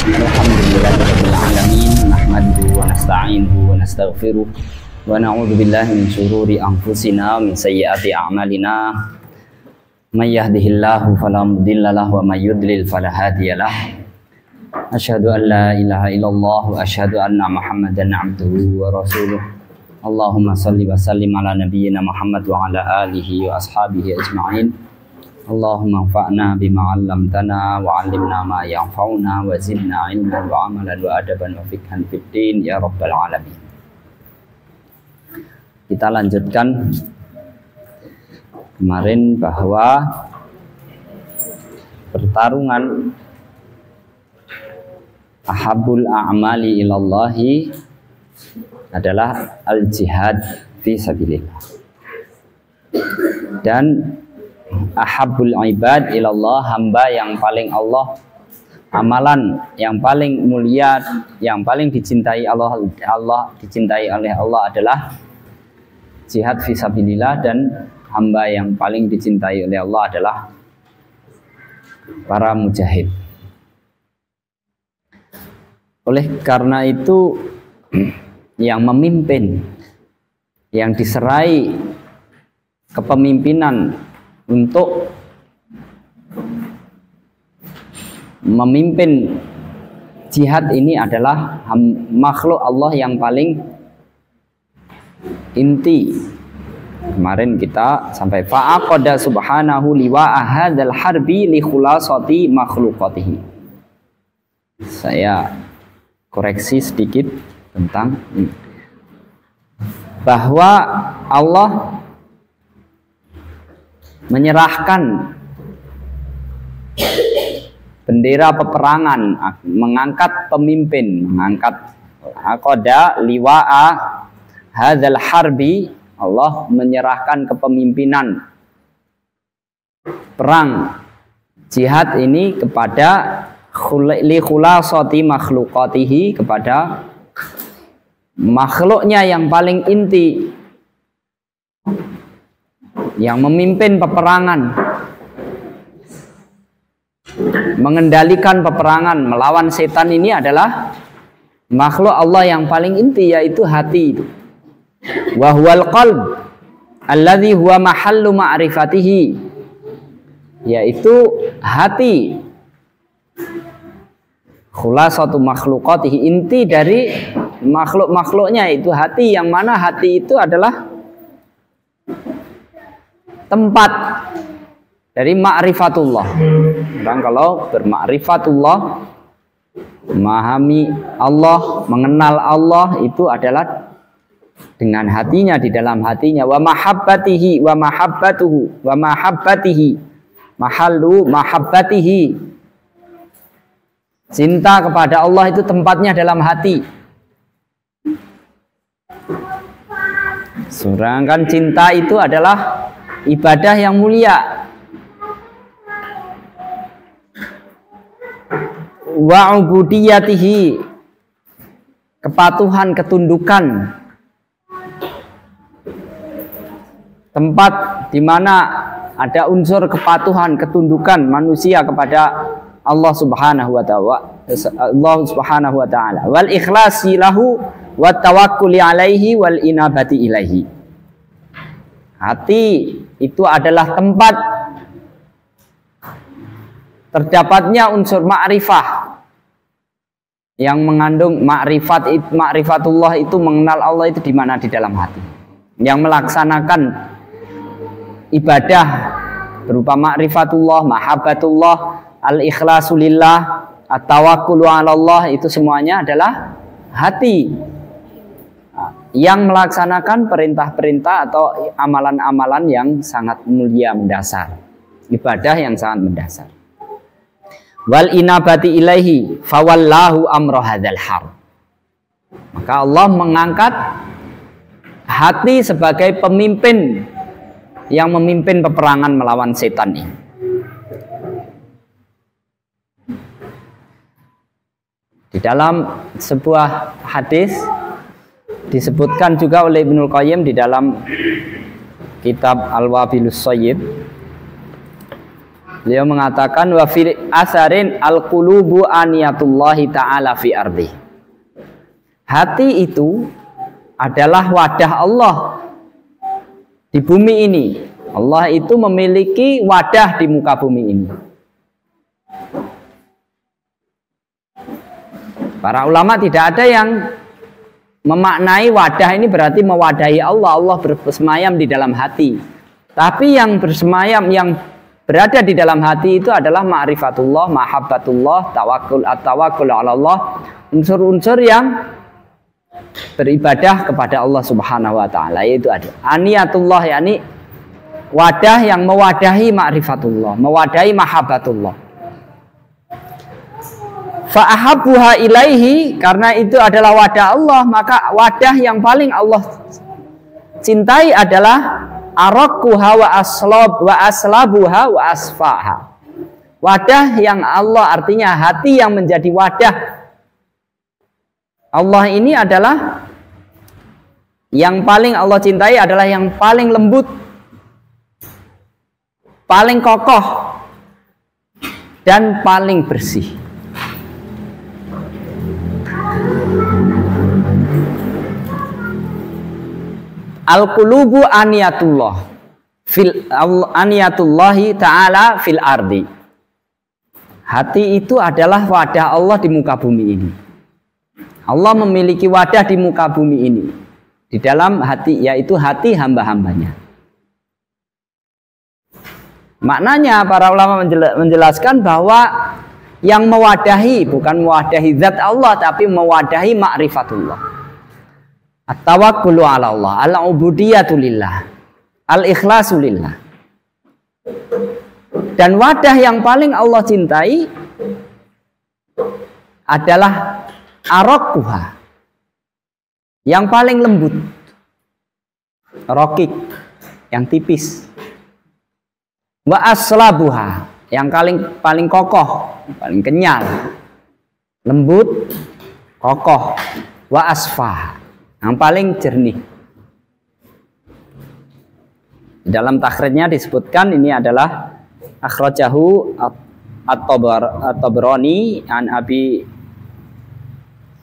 Alhamdulillahirabbil alamin, nahmaduhu wa nasta'inuhu wa nastaghfiruh wa na'udzu billahi min syururi anfusina wa min sayyiati a'malina. May yahdihillahu fala mudilla lahu wa may yudlil fala hadiyalah. Asyhadu an la ilaha illallah wa asyhadu anna Muhammadan 'abduhu wa rasuluh. Allahumma shalli wa sallim ala nabiyyina Muhammad wa ala alihi wa ashabihi ajma'in. Allahumma anfa'na bima 'allamtana wa 'allimna ma yanfa'una wa zidna 'ilman wa 'amalan wa adaban wa fiqhan fid din ya rabbal alamin. Kita lanjutkan kemarin bahwa pertarungan ahabul a'mali ilallahi adalah al-jihad fi sabilillah, dan ahabul ibad ilallah, hamba yang paling Allah, amalan yang paling mulia, yang paling dicintai Allah dicintai oleh Allah adalah jihad fi sabilillah, dan hamba yang paling dicintai oleh Allah adalah para mujahid. Oleh karena itu yang memimpin, yang diserai kepemimpinan untuk memimpin jihad ini adalah makhluk Allah yang paling inti. Kemarin kita sampai fa'aqada subhanahu liwa'a hadzal harbi li khulasati makhluqatihi. Saya koreksi sedikit tentang ini, bahwa Allah menyerahkan bendera peperangan, mengangkat pemimpin, mengangkat aqada liwa'a hadzal harbi. Allah menyerahkan kepemimpinan perang jihad ini kepada li khulasati makhluqatihi, kepada makhluknya yang paling inti, yang memimpin peperangan, mengendalikan peperangan melawan setan ini adalah makhluk Allah yang paling inti, yaitu hati itu. Wa huwal qalb alladzi huwa mahallu ma'rifatihi, yaitu hati. Khulasatu makhluqatihi, inti dari makhluk-makhluknya itu hati, yang mana hati itu adalah tempat dari ma'rifatullah. Dan kalau berma'rifatullah, memahami Allah, mengenal Allah, itu adalah dengan hatinya, di dalam hatinya. Wa mahabbatihi wa mahabbatuhu wa mahabbatihi mahallu mahabbatihi, cinta kepada Allah itu tempatnya dalam hati. Sedangkan cinta itu adalah ibadah yang mulia. Wa ubudiyatihi, kepatuhan, ketundukan, tempat di mana ada unsur kepatuhan, ketundukan manusia kepada Allah Subhanahu wa ta'ala. Wal ikhlasi lahu wa tawakkuli alaihi wal inabati ilaihi. Hati itu adalah tempat terdapatnya unsur ma'rifah, yang mengandung ma'rifatullah itu, mengenal Allah itu di mana? Di dalam hati. Yang melaksanakan ibadah berupa ma'rifatullah, mahabbatullah, al-ikhlasu lillah, at-tawakkulu 'ala Allah, itu semuanya adalah hati yang melaksanakan perintah-perintah atau amalan-amalan yang sangat mulia mendasar, ibadah yang sangat mendasar. Wal inabati ilaihi fawallahu amra hadzal harb, maka Allah mengangkat hati sebagai pemimpin yang memimpin peperangan melawan setan ini. Di dalam sebuah hadis disebutkan juga oleh Ibnul Qayyim di dalam kitab Al-Wabilus Shayyib, Beliau mengatakan wa fil asarin al-qulubu aniyatullahi ta'ala fi ardi. Hati itu adalah wadah Allah di bumi ini. Allah itu memiliki wadah di muka bumi ini. Para ulama tidak ada yang memaknai wadah ini berarti mewadahi Allah. Allah bersemayam di dalam hati. Tapi yang bersemayam, yang berada di dalam hati itu adalah ma'rifatullah, mahabbatullah, tawakkul ala Allah. Unsur-unsur yang beribadah kepada Allah Subhanahu wa taala, yaitu ada aniyatullah, yakni wadah yang mewadahi ma'rifatullah, mewadahi mahabbatullah. Fa'ahabbuha ilaihi, karena itu adalah wadah Allah, maka wadah yang paling Allah cintai adalah araqquha wa aslabuha wa asfaha. Wadah yang Allah, artinya hati yang menjadi wadah Allah ini adalah yang paling Allah cintai adalah yang paling lembut, paling kokoh, dan paling bersih. Al-qulubu aniyatullah fil aniyatullahi ta'ala fil ardi. Hati itu adalah wadah Allah di muka bumi ini. Allah memiliki wadah di muka bumi ini, di dalam hati, yaitu hati hamba-hambanya. Maknanya para ulama menjelaskan bahwa yang mewadahi bukan mewadahi zat Allah, tapi mewadahi ma'rifatullah. At-tawakkulu ala Allah, al-ubudiyatu lillah, al-ikhlasu lillah. Dan wadah yang paling Allah cintai adalah araqquha, yang paling lembut, rokik, yang tipis. Wa aslabuha, yang paling kokoh, paling kenyal, lembut, kokoh. Wa asfah, yang paling jernih. Dalam takhrijnya disebutkan ini adalah akhrajahu at-Tabrani an Abi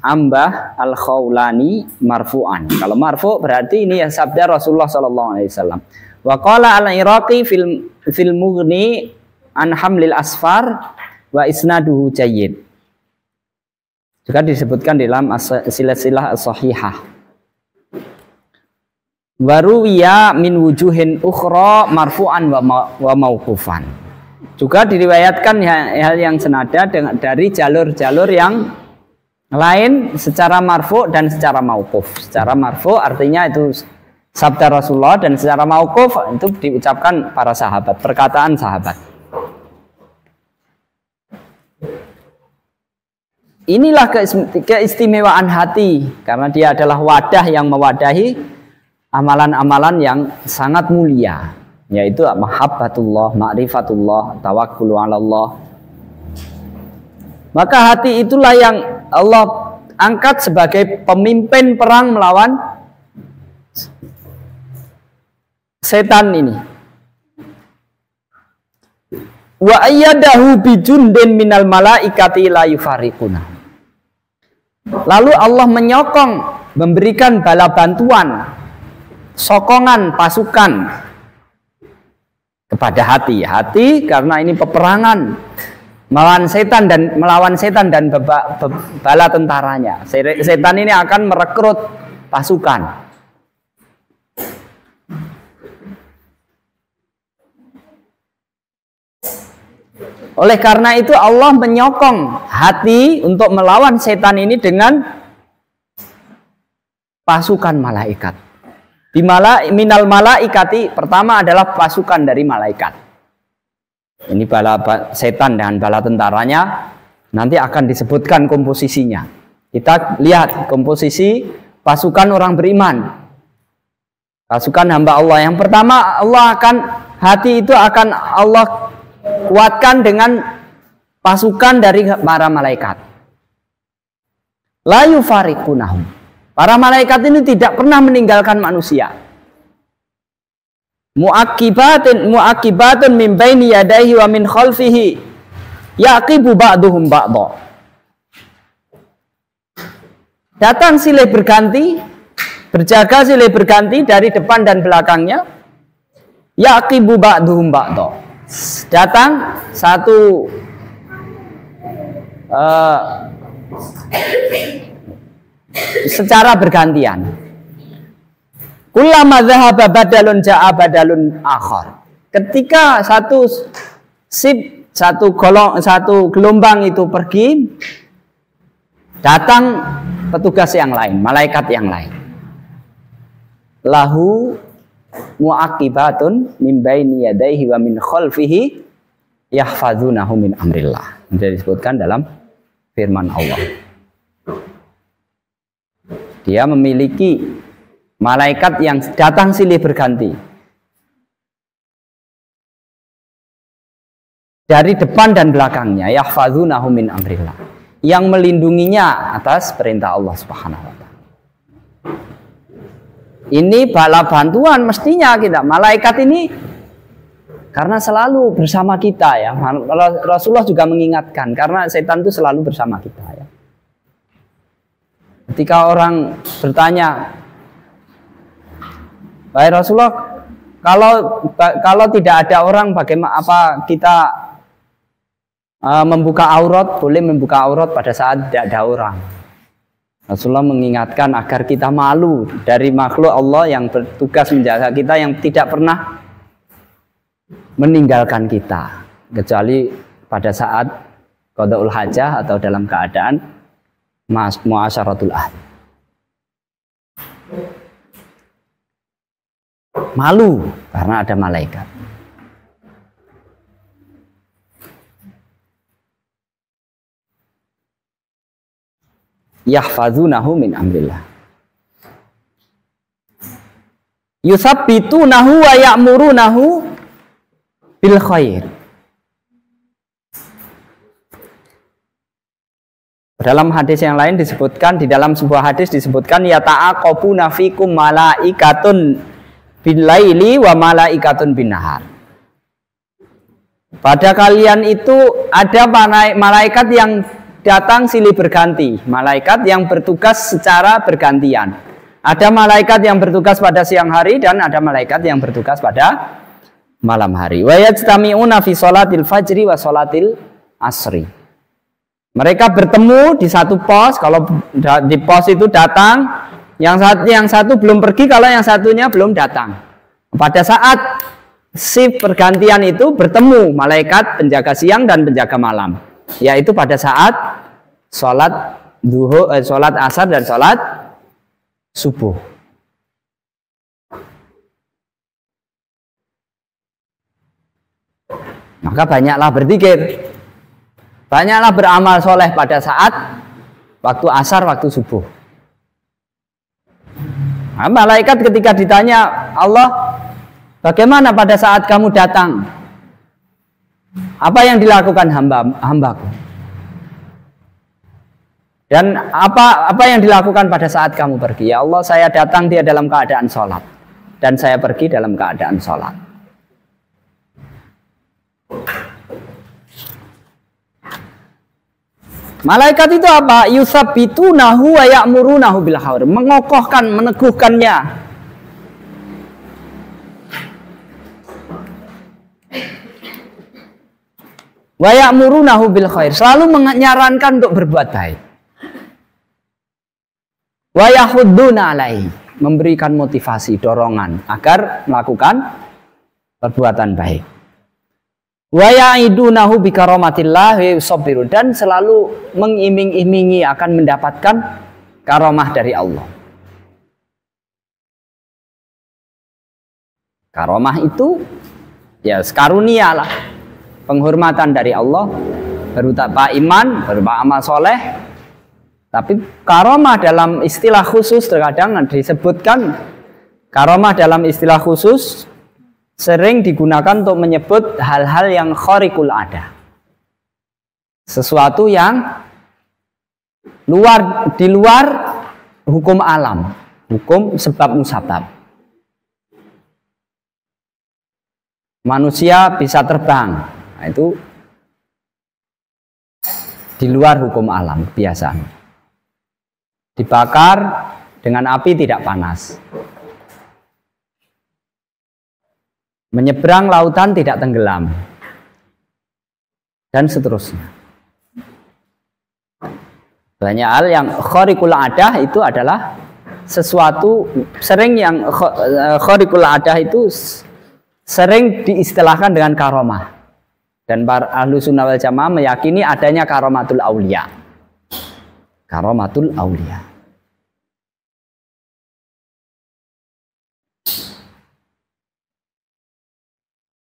Ambah al-Khawlani marfu'an. Kalau marfu' berarti ini ya sabda Rasulullah sallallahu alaihi wasallam. Wa qala al-Iraqi fil Mughni an hamlil asfar wa isnaduhu jayyid. Juga disebutkan dalam silsilah as-sahihah. Waruwiya min wujuhin ukhra marfu'an wa mauqufan. Juga diriwayatkan hal yang senada dari jalur-jalur yang lain secara marfu' dan secara mauquf. Secara marfu' artinya itu sabda Rasulullah, dan secara mauquf itu diucapkan para sahabat, perkataan sahabat. Inilah keistimewaan hati, karena dia adalah wadah yang mewadahi amalan-amalan yang sangat mulia, yaitu mahabbatullah, ma'rifatullah, tawakkul ala Allah. Maka hati itulah yang Allah angkat sebagai pemimpin perang melawan setan ini. Wa ayyadahu bijundin minal malaikati la yufariquna. Lalu Allah menyokong, memberikan bala bantuan, sokongan pasukan kepada hati. Hati karena ini peperangan melawan setan dan bala tentaranya. Setan ini akan merekrut pasukan. Oleh karena itu Allah menyokong hati untuk melawan setan ini dengan pasukan malaikat. Minal malaikati, pertama adalah pasukan dari malaikat. Ini bala setan dan bala tentaranya nanti akan disebutkan komposisinya. Kita lihat komposisi pasukan orang beriman, pasukan hamba Allah. Yang pertama, hati itu akan Allah kuatkan dengan pasukan dari para malaikat. La yufariqunahum. Para malaikat ini tidak pernah meninggalkan manusia. muaqibatun min baini yadayhi wa min khalfihi yaqibu ba'duhum ba'dha. Datang silih berganti, berjaga silih berganti dari depan dan belakangnya. Yaqibu ba'duhum ba'dha. Datang satu secara bergantian. Kullama dhahaba badalun ja'a badalun akhar. Ketika satu gelombang itu pergi, datang petugas yang lain, malaikat yang lain. Lahu muaqibatun min baini yadayhi wa min khalfihi yahfazunahu min amrillah. Ini disebutkan dalam firman Allah. Dia memiliki malaikat yang datang silih berganti. Dari depan dan belakangnya, yahfazunahu min amrillah. Yang melindunginya atas perintah Allah Subhanahu wa taala. Ini bala bantuan mestinya kita. Malaikat ini karena selalu bersama kita ya. Rasulullah juga mengingatkan karena setan itu selalu bersama kita ya. Ketika orang bertanya, "Wahai Rasulullah, kalau tidak ada orang, bagaimana apa kita membuka aurat?" Boleh membuka aurat pada saat tidak ada orang. Rasulullah mengingatkan agar kita malu dari makhluk Allah yang bertugas menjaga kita, yang tidak pernah meninggalkan kita kecuali pada saat qadaul hajah atau dalam keadaan muasyaratul ahd. Malu karena ada malaikat. Yahfazunahu min amrillah. Yusabbitunahu wa ya'murunahu bil khair. Dalam hadis yang lain disebutkan, di dalam sebuah hadis disebutkan ya ta'aqabuna fikum malaikatun bil laili wa malaikatun bin nahar. Pada kalian itu ada malaikat yang datang silih berganti, malaikat yang bertugas secara bergantian. Ada malaikat yang bertugas pada siang hari dan ada malaikat yang bertugas pada malam hari. Wa yajtami'una fi sholatil fajri wa sholatil asri. Mereka bertemu di satu pos. Kalau di pos itu datang, yang satu belum pergi kalau yang satunya belum datang. Pada saat shift pergantian itu bertemu malaikat penjaga siang dan penjaga malam, yaitu pada saat sholat asar dan sholat subuh. Maka banyaklah berzikir, banyaklah beramal soleh pada saat waktu asar, waktu subuh. Nah, malaikat ketika ditanya Allah, bagaimana pada saat kamu datang? Apa yang dilakukan hambaku? Dan apa yang dilakukan pada saat kamu pergi? Ya Allah, saya datang dia dalam keadaan sholat dan saya pergi dalam keadaan sholat. Malaikat itu apa? Yusabbitunahu wa ya'murunahu bil khair, mengokohkan, meneguhkannya. Wa ya'murunahu bil khair, selalu menyarankan untuk berbuat baik. Wa yahudduna alaihi, memberikan motivasi, dorongan agar melakukan perbuatan baik. Wa ya'idunahu bi karamatillah wa yusabbiru, dan selalu mengiming-imingi akan mendapatkan karamah dari Allah. Karamah itu ya karunia lah, penghormatan dari Allah, berupa iman, berupa amal soleh. Tapi karamah dalam istilah khusus terkadang disebutkan, karamah dalam istilah khusus sering digunakan untuk menyebut hal-hal yang khariqul ada, sesuatu yang di luar hukum alam, hukum sebab musabab. manusia bisa terbang. Nah, itu di luar hukum alam kebiasaan. Dibakar dengan api tidak panas. Menyeberang lautan tidak tenggelam. Dan seterusnya. Banyak hal yang khariqul adah itu adalah sesuatu sering yang khariqul adah itu sering diistilahkan dengan karomah. Dan para ahlu sunnah wal jamaah meyakini adanya karomatul aulia. Karomatul aulia.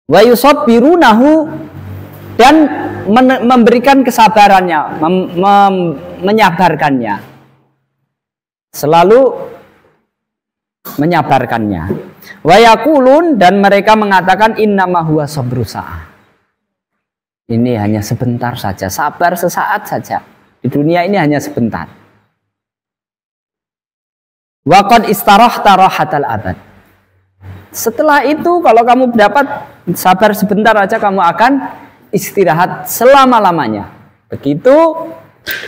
Wa yusabbirunahu, dan memberikan kesabarannya, menyabarkannya. Selalu menyabarkannya. Wa yaqulun, dan mereka mengatakan innama huwa sabru sa'ah. Ini hanya sebentar saja, sabar sesaat saja. Di dunia ini hanya sebentar. Wa qad istarahta rahatal abad. Setelah itu kalau kamu dapat sabar sebentar aja, kamu akan istirahat selama-lamanya. Begitu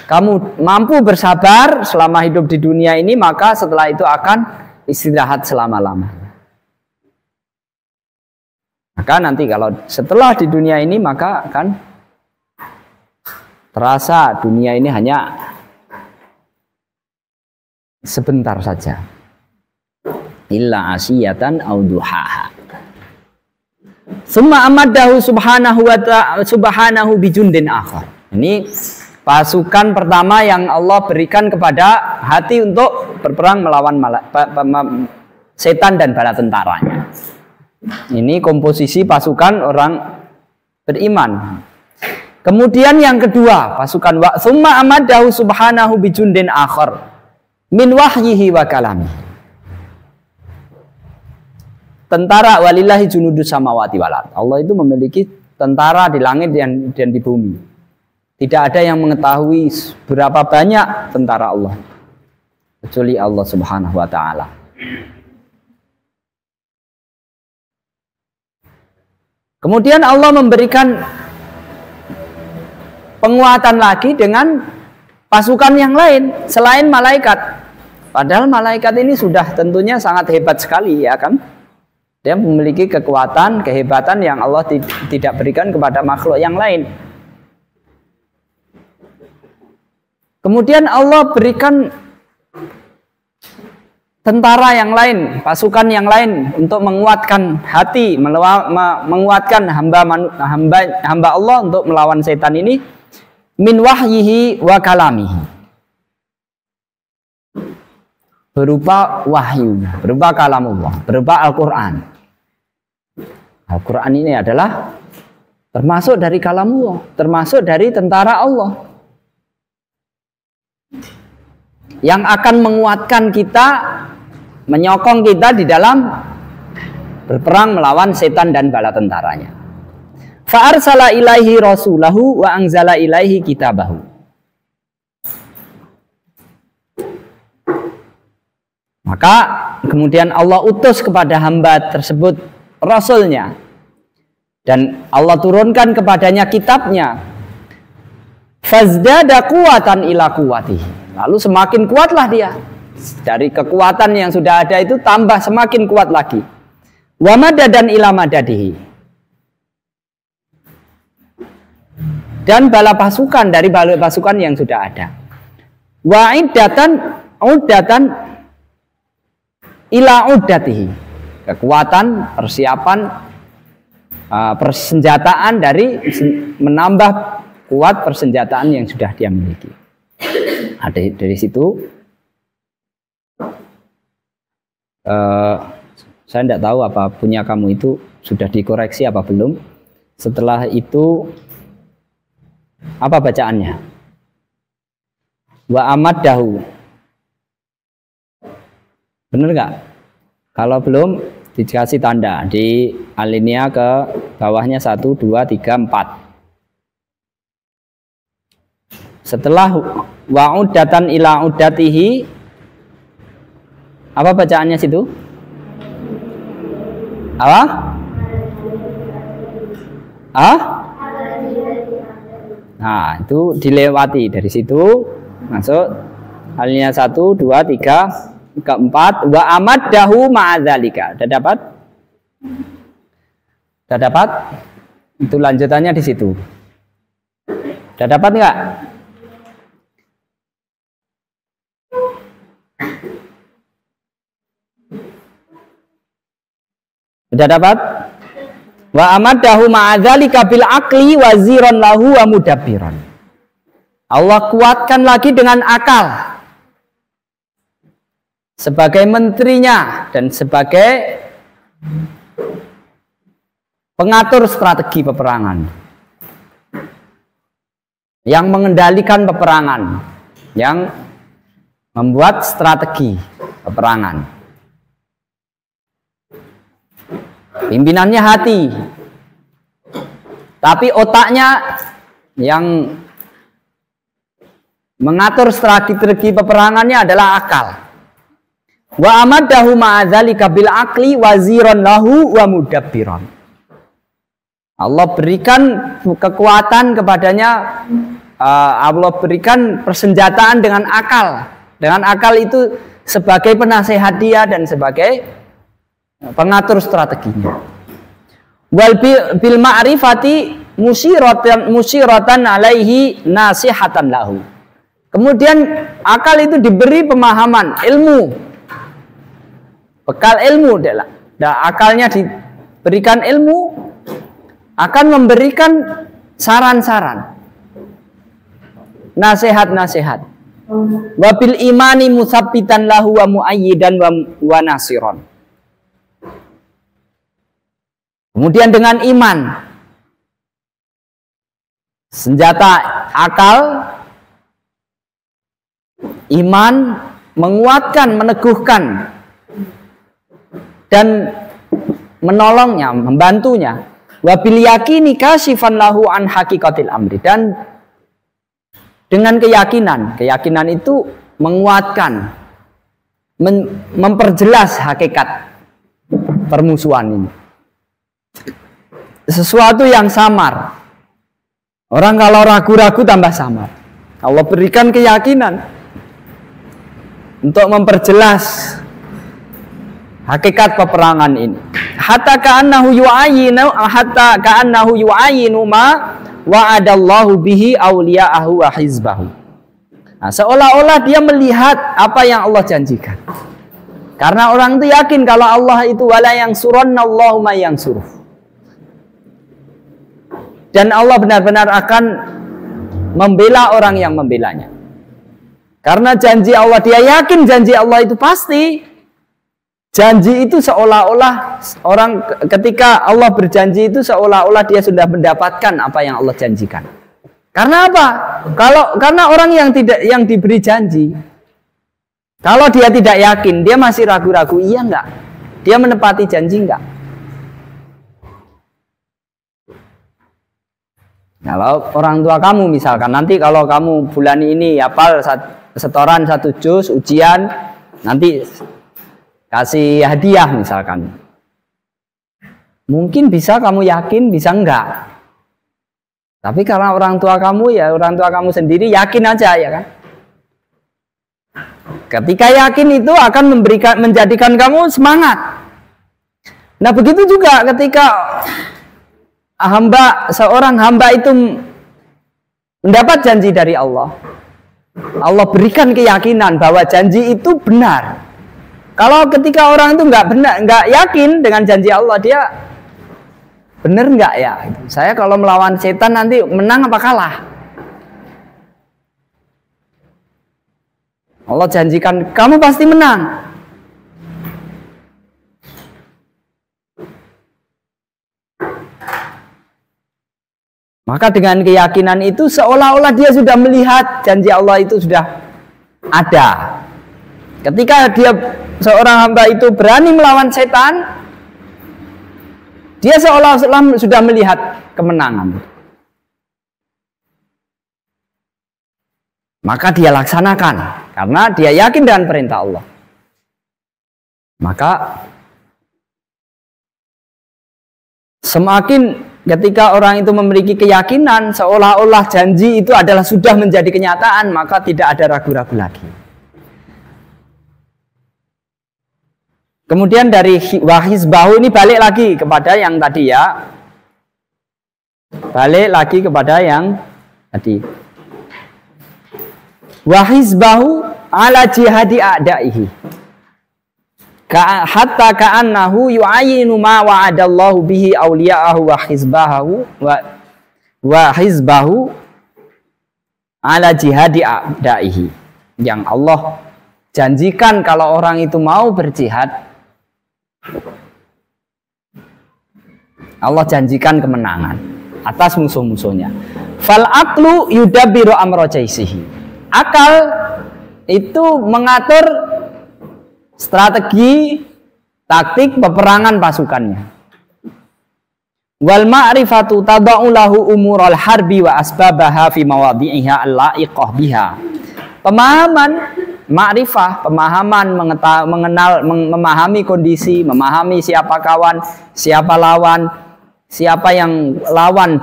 kamu mampu bersabar selama hidup di dunia ini, maka setelah itu akan istirahat selama-lamanya. Maka nanti kalau setelah di dunia ini, maka akan terasa dunia ini hanya sebentar saja. Illa asiyatan au duhaha. Summa amadahu subhanahu wa ta'ala subhanahu bijundin akhar. Ini pasukan pertama yang Allah berikan kepada hati untuk berperang melawan setan dan bala tentaranya. Ini komposisi pasukan orang beriman. Kemudian yang kedua, pasukan wa summa amadahu subhanahu bijundin akhar min wahyihi wa kalami. Tentara walillahi junudus samawati wal ardh. Allah itu memiliki tentara di langit dan di bumi. Tidak ada yang mengetahui berapa banyak tentara Allah kecuali Allah Subhanahu wa taala. Kemudian Allah memberikan penguatan lagi dengan pasukan yang lain selain malaikat. Padahal malaikat ini sudah tentunya sangat hebat sekali, ya kan? Dia memiliki kekuatan, kehebatan yang Allah tidak berikan kepada makhluk yang lain. Kemudian Allah berikan tentara yang lain, pasukan yang lain untuk menguatkan hati, menguatkan hamba Allah untuk melawan setan ini, min wahyihi wa kalamihi, berupa wahyu, berupa kalamullah, berupa Al-Quran. Al-Quran ini adalah termasuk dari kalamullah, termasuk dari tentara Allah yang akan menguatkan kita, menyokong kita di dalam berperang melawan setan dan bala tentaranya. Fa arsala ilaihi rasulahu wa anzala ilaihi kitabahu. Maka kemudian Allah utus kepada hamba tersebut rasulnya, dan Allah turunkan kepadanya kitabnya. Fazdada quwatan ila quwwatihi. Lalu semakin kuatlah dia. Dari kekuatan yang sudah ada itu tambah semakin kuat lagi. Wa madadan ila madadihi. Dan bala pasukan dari bala pasukan yang sudah ada. Wa uddatan ila uddatihi. Kekuatan, persiapan, persenjataan dari menambah kuat persenjataan yang sudah dia miliki. Dari situ saya tidak tahu apa punya kamu itu sudah dikoreksi apa belum. Setelah itu apa bacaannya? Wa amaddahu. Benar nggak? Kalau belum dikasih tanda di alinea ke bawahnya 1, 2, 3, 4. Setelah wa'udatan ila uddatihi, apa bacaannya situ? Apa? Ah? Nah, itu dilewati dari situ masuk alinea 1, 2, 3, 4. Wa amaddahu ma'adzalika. Sudah dapat? Sudah dapat? Itu lanjutannya di situ. Sudah dapat enggak? Sudah dapat? Wa amaddahu ma'adzalika bil aqli waziran lahu wa mudabbiran. Allah kuatkan lagi dengan akal sebagai menterinya dan sebagai pengatur strategi peperangan yang mengendalikan peperangan, yang membuat strategi peperangan. Pimpinannya hati, tapi otaknya yang mengatur strategi peperangannya adalah akal. Wa amaddahu ma'adzalika bil aqli waziran lahu wa mudabbiran. Allah berikan kekuatan kepadanya, Allah berikan persenjataan dengan akal. Dengan akal itu sebagai penasehat dia dan sebagai pengatur strateginya. Wal bil ma'rifati musyiratan alaihi nasihatan lahu. Kemudian akal itu diberi pemahaman, ilmu. Bekal ilmu adalah akalnya diberikan ilmu, akan memberikan saran-saran, nasihat-nasihat. Wabil imani musabbitan lahu wa muayyidan wa nasiron. Kemudian dengan iman, senjata akal, iman menguatkan, meneguhkan dan menolongnya, membantunya. Wabil yakini kasifan lahu an hakikatil amri. Dan dengan keyakinan, keyakinan itu menguatkan, memperjelas hakikat permusuhan ini. Sesuatu yang samar. Orang kalau ragu-ragu tambah samar. Allah berikan keyakinan untuk memperjelas hakikat peperangan ini. Hatta ka'annahu yu'ayinu ma wa'adallahu bihi awliya'ahu wa hizbahu. Nah, seolah-olah dia melihat apa yang Allah janjikan. Karena orang itu yakin kalau Allah itu wala yansurannallahu ma yansuruh. Dan Allah benar-benar akan membela orang yang membelanya. Karena janji Allah, dia yakin janji Allah itu pasti. Janji itu seolah-olah orang ketika Allah berjanji itu seolah-olah dia sudah mendapatkan apa yang Allah janjikan. Karena apa? Karena orang yang diberi janji, kalau dia tidak yakin, dia masih ragu-ragu, iya enggak? Dia menepati janji enggak? Kalau orang tua kamu misalkan, nanti kalau kamu bulan ini hafal setoran 1 juz ujian, nanti kasih hadiah misalkan. Mungkin bisa kamu yakin, bisa enggak. Tapi karena orang tua kamu, ya orang tua kamu sendiri yakin aja ya kan. Ketika yakin itu akan menjadikan kamu semangat. Nah begitu juga ketika seorang hamba itu mendapat janji dari Allah. Allah berikan keyakinan bahwa janji itu benar. Kalau ketika orang itu nggak yakin dengan janji Allah, dia benar nggak ya? Saya kalau melawan setan nanti menang apa kalah? Allah janjikan kamu pasti menang. Maka dengan keyakinan itu seolah-olah dia sudah melihat janji Allah itu sudah ada. Ketika seorang hamba itu berani melawan setan, dia seolah-olah sudah melihat kemenangan. Maka dia laksanakan karena dia yakin dengan perintah Allah. Maka semakin ketika orang itu memiliki keyakinan seolah-olah janji itu adalah sudah menjadi kenyataan, maka tidak ada ragu-ragu lagi. Kemudian dari wahizbahu ini balik lagi kepada yang tadi ya. Balik lagi kepada yang tadi. Wahizbahu ala jihadi a'daihi. Hatta ka'annahu yu'ayinu ma wa'adallahu bihi awliya'ahu wa hizbahu ala jihadi a'daihi. Yang Allah janjikan kalau orang itu mau berjihad, Allah janjikan kemenangan atas musuh-musuhnya. Fal aqlu yudabbiru amra jaisihi. Akal itu mengatur strategi, taktik peperangan pasukannya. Wal ma'rifatu tada'u lahu umural harbi wa asbabaha fi mawadhi'iha al-la'iqah biha. Pemahaman, ma'rifah, pemahaman, mengenal, memahami kondisi, memahami siapa kawan, siapa lawan, siapa yang lawan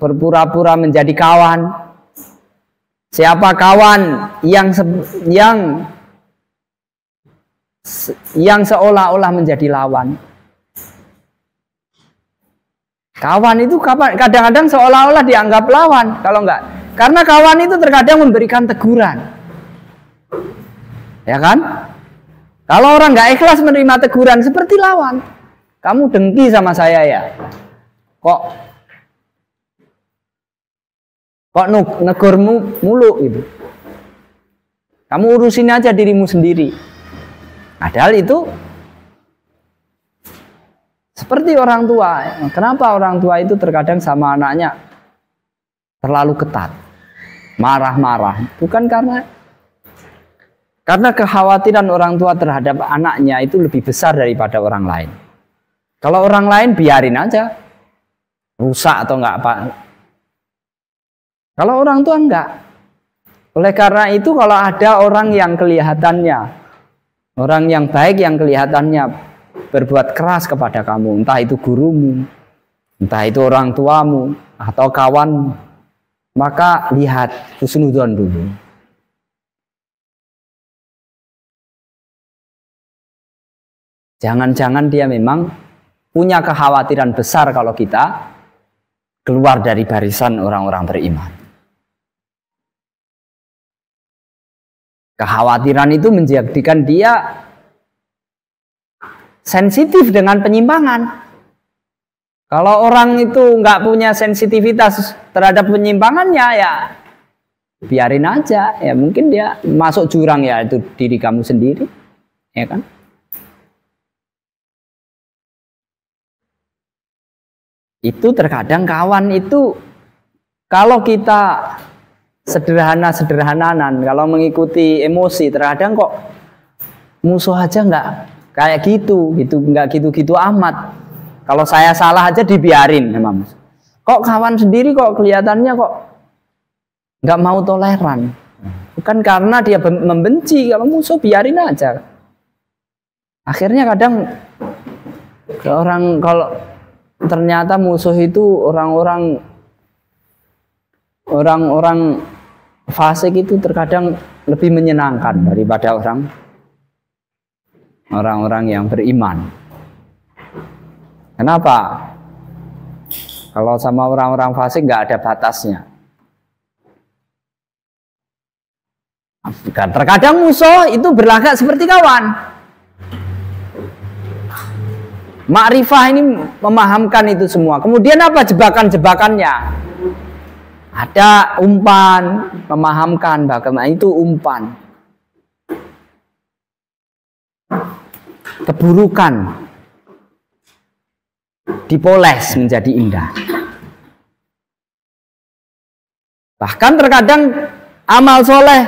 berpura-pura menjadi kawan, siapa kawan yang seolah-olah menjadi lawan. Kawan itu kadang-kadang seolah-olah dianggap lawan, kalau enggak. Karena kawan itu terkadang memberikan teguran. Ya kan? Kalau orang enggak ikhlas menerima teguran seperti lawan. Kamu dengki sama saya ya? Kok negormu mulu gitu. Kamu urusin aja dirimu sendiri. Padahal itu seperti orang tua. Kenapa orang tua itu terkadang sama anaknya terlalu ketat, marah-marah? Bukan karena kekhawatiran orang tua terhadap anaknya itu lebih besar daripada orang lain. Kalau orang lain biarin aja, rusak atau enggak apa. Kalau orang tua enggak. Oleh karena itu kalau ada orang yang kelihatannya, orang yang baik yang kelihatannya berbuat keras kepada kamu, entah itu gurumu, entah itu orang tuamu, atau kawan, maka lihat husnudzon dulu. Jangan-jangan dia memang punya kekhawatiran besar kalau kita keluar dari barisan orang-orang beriman. Kekhawatiran itu menjadikan dia sensitif dengan penyimpangan. Kalau orang itu nggak punya sensitivitas terhadap penyimpangannya, ya biarin aja. Ya mungkin dia masuk jurang, ya itu diri kamu sendiri, ya kan? Itu terkadang kawan itu kalau kita sederhana-sederhananan, kalau mengikuti emosi, terkadang kok musuh aja nggak kayak gitu, nggak gitu-gitu amat. Kalau saya salah aja dibiarin, memang. Kok kawan sendiri kok kelihatannya kok nggak mau toleran? Bukan karena dia membenci, kalau musuh biarin aja. Akhirnya kadang orang kalau ternyata musuh itu orang-orang fasik itu terkadang lebih menyenangkan daripada orang-orang yang beriman. Kenapa? Kalau sama orang-orang fasik nggak ada batasnya. Terkadang musuh itu berlagak seperti kawan. Ma'rifah ini memahamkan itu semua. Kemudian apa jebakan-jebakannya? Ada umpan, memahamkan bagaimana itu umpan. Keburukan dipoles menjadi indah. Bahkan terkadang amal soleh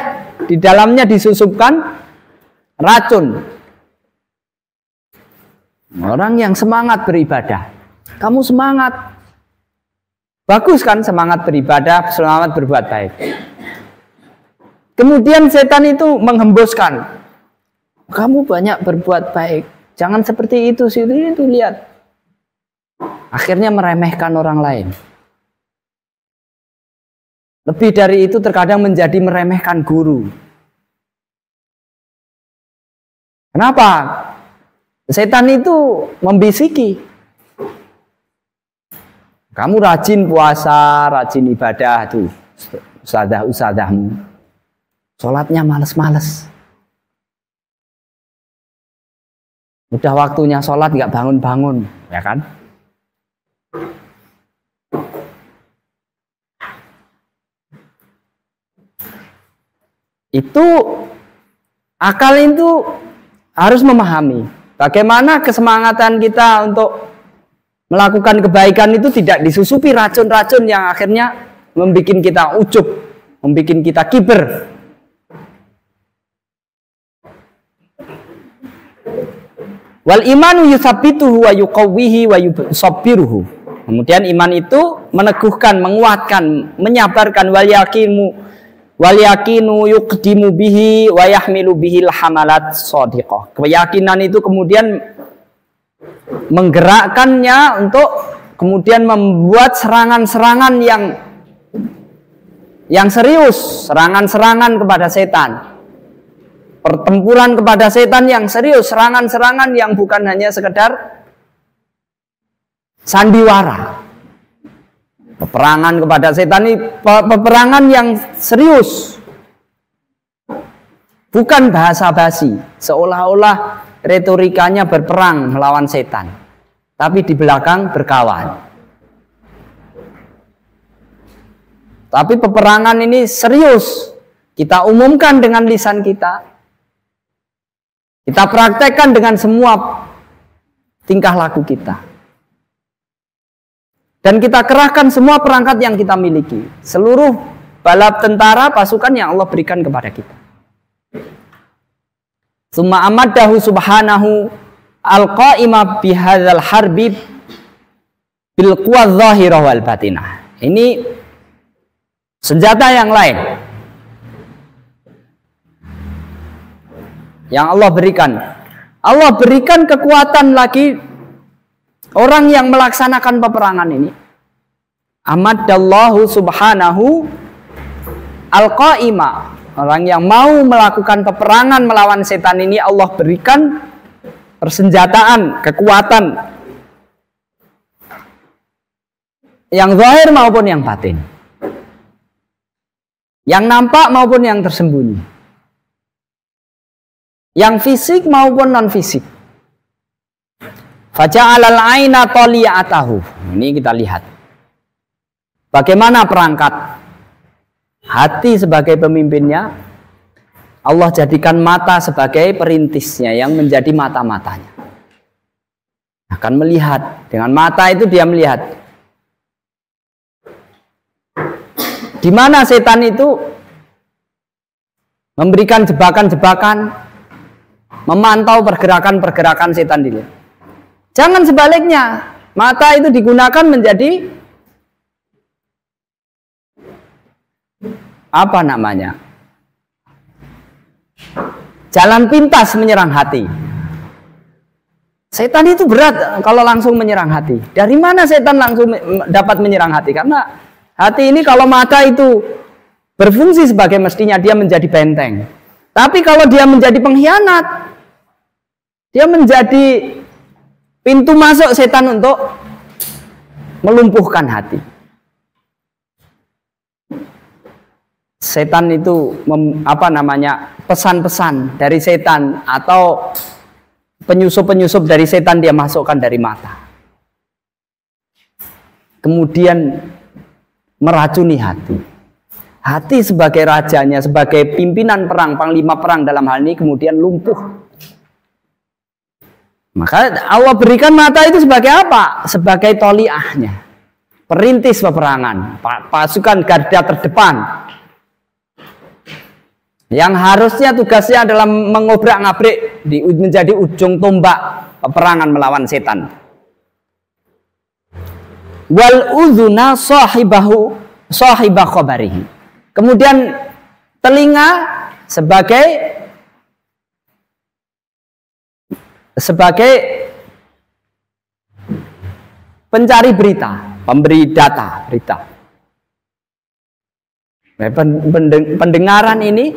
di dalamnya disusupkan racun. Orang yang semangat beribadah, kamu semangat, bagus kan semangat beribadah, semangat berbuat baik. Kemudian setan itu menghembuskan, kamu banyak berbuat baik, jangan seperti itu sih, itu lihat Akhirnya meremehkan orang lain. Lebih dari itu terkadang menjadi meremehkan guru. Kenapa? Setan itu membisiki. Kamu rajin puasa, rajin ibadah tuh, ustadzah-ustadzahmu. Sholatnya males-males. Udah waktunya sholat nggak bangun-bangun, ya kan? Itu akal itu harus memahami bagaimana kesemangatan kita untuk melakukan kebaikan itu tidak disusupi racun-racun yang akhirnya membuat kita ujub, membuat kita kiber. Wal imanu yuthabbituhu wa yuqawwihi wa yusabbiruhu. Kemudian iman itu meneguhkan, menguatkan, menyabarkan wal yakinu yuqdimu bihi wa yahmilu bihil hamalat shadiqah. Keyakinan itu kemudian menggerakkannya untuk kemudian membuat serangan-serangan yang serius, serangan-serangan kepada setan. Pertempuran kepada setan yang serius, serangan-serangan yang bukan hanya sekedar sandiwara. Peperangan kepada setan ini peperangan yang serius. Bukan bahasa basi, seolah-olah retorikanya berperang melawan setan, tapi di belakang berkawan. Tapi peperangan ini serius. Kita umumkan dengan lisan kita. Kita praktekkan dengan semua tingkah laku kita. Dan kita kerahkan semua perangkat yang kita miliki. Seluruh bala tentara pasukan yang Allah berikan kepada kita. Summa amadahu subhanahu al-qa'ima bihadzal harbi bil quwwah zahirah wal batinah. Ini senjata yang lain yang Allah berikan. Allah berikan kekuatan lagi orang yang melaksanakan peperangan ini. Amadallahu subhanahu al-qa'ima. Orang yang mau melakukan peperangan melawan setan ini Allah berikan persenjataan, kekuatan yang zahir maupun yang batin. Yang nampak maupun yang tersembunyi. Yang fisik maupun non fisik. Faja'alal aina taliyatahu. Ini kita lihat. Bagaimana perangkat hati sebagai pemimpinnya, Allah jadikan mata sebagai perintisnya yang menjadi mata-matanya. Akan melihat, dengan mata itu dia melihat. Di mana setan itu memberikan jebakan-jebakan, memantau pergerakan-pergerakan setan dulu. Jangan sebaliknya, mata itu digunakan menjadi apa namanya? Jalan pintas menyerang hati. Setan itu berat kalau langsung menyerang hati. Dari mana setan langsung dapat menyerang hati? Karena hati ini kalau mata itu berfungsi sebagai mestinya, dia menjadi benteng. Tapi kalau dia menjadi pengkhianat, dia menjadi pintu masuk setan untuk melumpuhkan hati. Setan itu pesan-pesan dari setan atau penyusup-penyusup dari setan dia masukkan dari mata. Kemudian meracuni hati. Hati sebagai rajanya, sebagai pimpinan perang, panglima perang dalam hal ini kemudian lumpuh. Maka Allah berikan mata itu sebagai apa? Sebagai toliahnya. Perintis peperangan, pasukan garda terdepan. Yang harusnya tugasnya adalah mengobrak-ngabrik menjadi ujung tombak peperangan melawan setan. Wal udhuna sahibah khabarihi. Kemudian telinga sebagai pencari berita, pemberi data, berita. Nah, pendengaran ini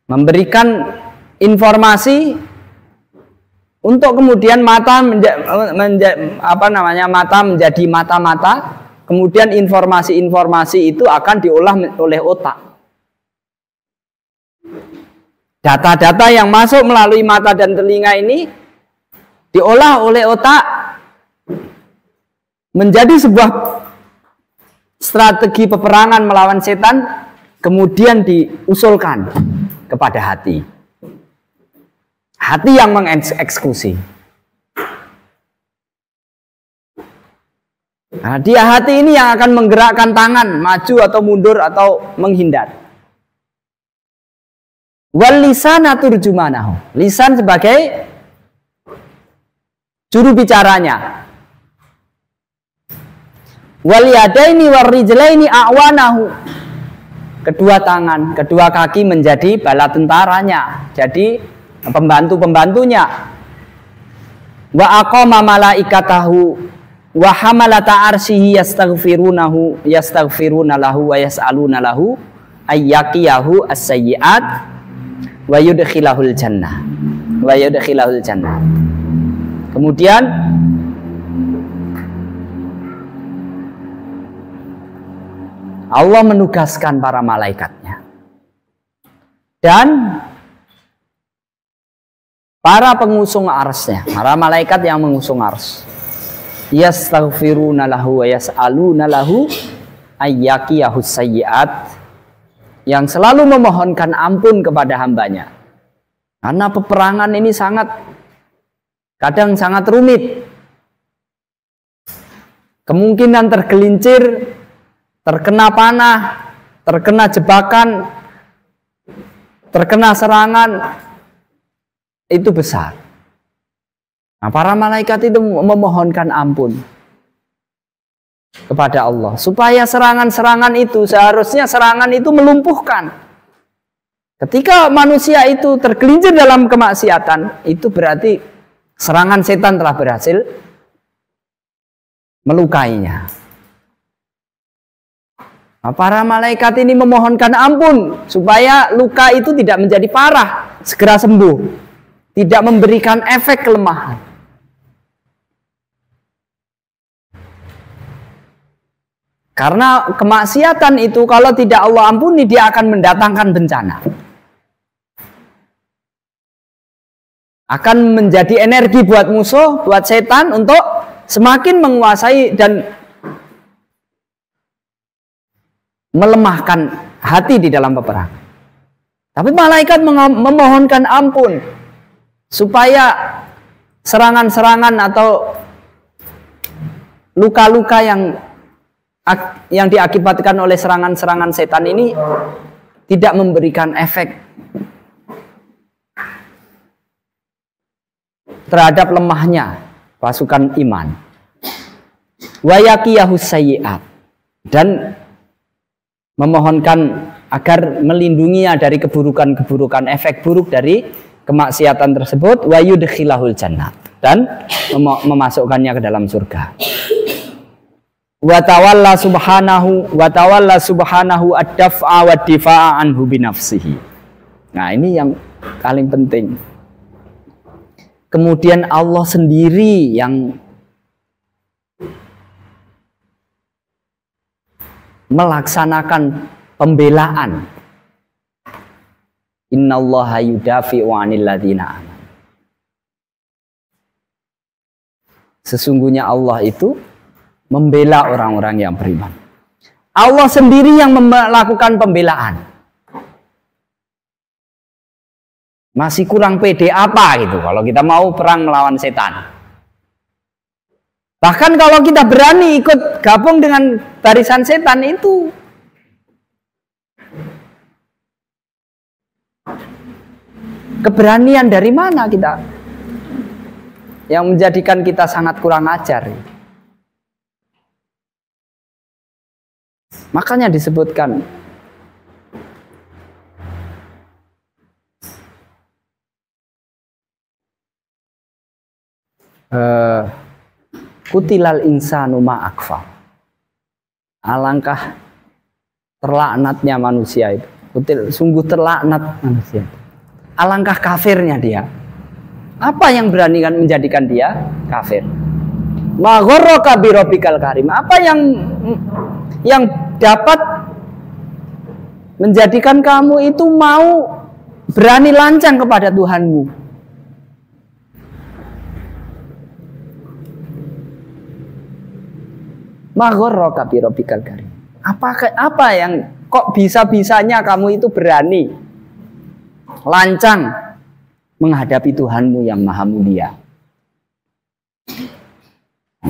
memberikan informasi untuk kemudian mata menjadi mata-mata, kemudian informasi-informasi itu akan diolah oleh otak. Data-data yang masuk melalui mata dan telinga ini diolah oleh otak menjadi sebuah strategi peperangan melawan setan, kemudian diusulkan kepada hati. Hati yang mengeksekusi. Nah, hati ini yang akan menggerakkan tangan, maju atau mundur atau menghindar. Wal lisana turjumanahu. Lisan sebagai juru bicaranya. Wal yadaini warrijlaini a'wanahu. Kedua tangan, kedua kaki menjadi bala tentaranya, jadi pembantu-pembantunya. Wa aqama malaikatahu wa hamalata arsyihi yastaghfiruna lahu wa yas'aluna lahu ayyaqiyahu as-sayyi'at wa yudkhilahul jannah. Kemudian Allah menugaskan para malaikatnya dan para pengusung arsnya, para malaikat yang mengusung ars, yastaghfiruna lahu wa yas'aluna lahu ayyaqiyahus sayyi'at, yang selalu memohonkan ampun kepada hambanya. Karena peperangan ini kadang sangat rumit. Kemungkinan tergelincir, terkena panah, terkena jebakan, terkena serangan, itu besar. Nah, para malaikat itu memohonkan ampun kepada Allah supaya serangan-serangan itu, seharusnya serangan itu melumpuhkan. Ketika manusia itu tergelincir dalam kemaksiatan, itu berarti serangan setan telah berhasil melukainya. Nah, para malaikat ini memohonkan ampun supaya luka itu tidak menjadi parah, segera sembuh, tidak memberikan efek kelemahan. Karena kemaksiatan itu kalau tidak Allah ampuni, dia akan mendatangkan bencana. Akan menjadi energi buat musuh, buat setan untuk semakin menguasai dan melemahkan hati di dalam peperangan. Tapi malaikat memohonkan ampun supaya serangan-serangan atau luka-luka yang diakibatkan oleh serangan-serangan setan ini tidak memberikan efek terhadap lemahnya pasukan iman. Wa yaqiyahus sayyi'at, dan memohonkan agar melindunginya dari keburukan-keburukan, efek buruk dari kemaksiatan tersebut. Wa yudkhilahul jannah, dan memasukkannya ke dalam surga. Wa tawalla subhanahu ad-daf'a wa difa'a anhu binafsihi. Nah, ini yang paling penting. Kemudian Allah sendiri yang melaksanakan pembelaan. Innallaha yudafi'u 'anil ladzina amanu. Sesungguhnya Allah itu membela orang-orang yang beriman. Allah sendiri yang melakukan pembelaan. Masih kurang pede apa gitu kalau kita mau perang melawan setan. Bahkan kalau kita berani ikut gabung dengan barisan setan itu, keberanian dari mana kita yang menjadikan kita sangat kurang ajar. Makanya disebutkan Kutilal insanu ma akfar. Alangkah terlaknatnya manusia itu. Sungguh terlaknat manusia. Alangkah kafirnya dia. Apa yang beranikan menjadikan dia kafir? Ma gharraka bi rabbikal karim. Apa yang dapat menjadikan kamu itu mau berani lancang kepada Tuhanmu? Ma gharraka bi rabbikal karim. Apa yang kok bisa-bisanya kamu itu berani lancang menghadapi Tuhanmu yang maha mulia?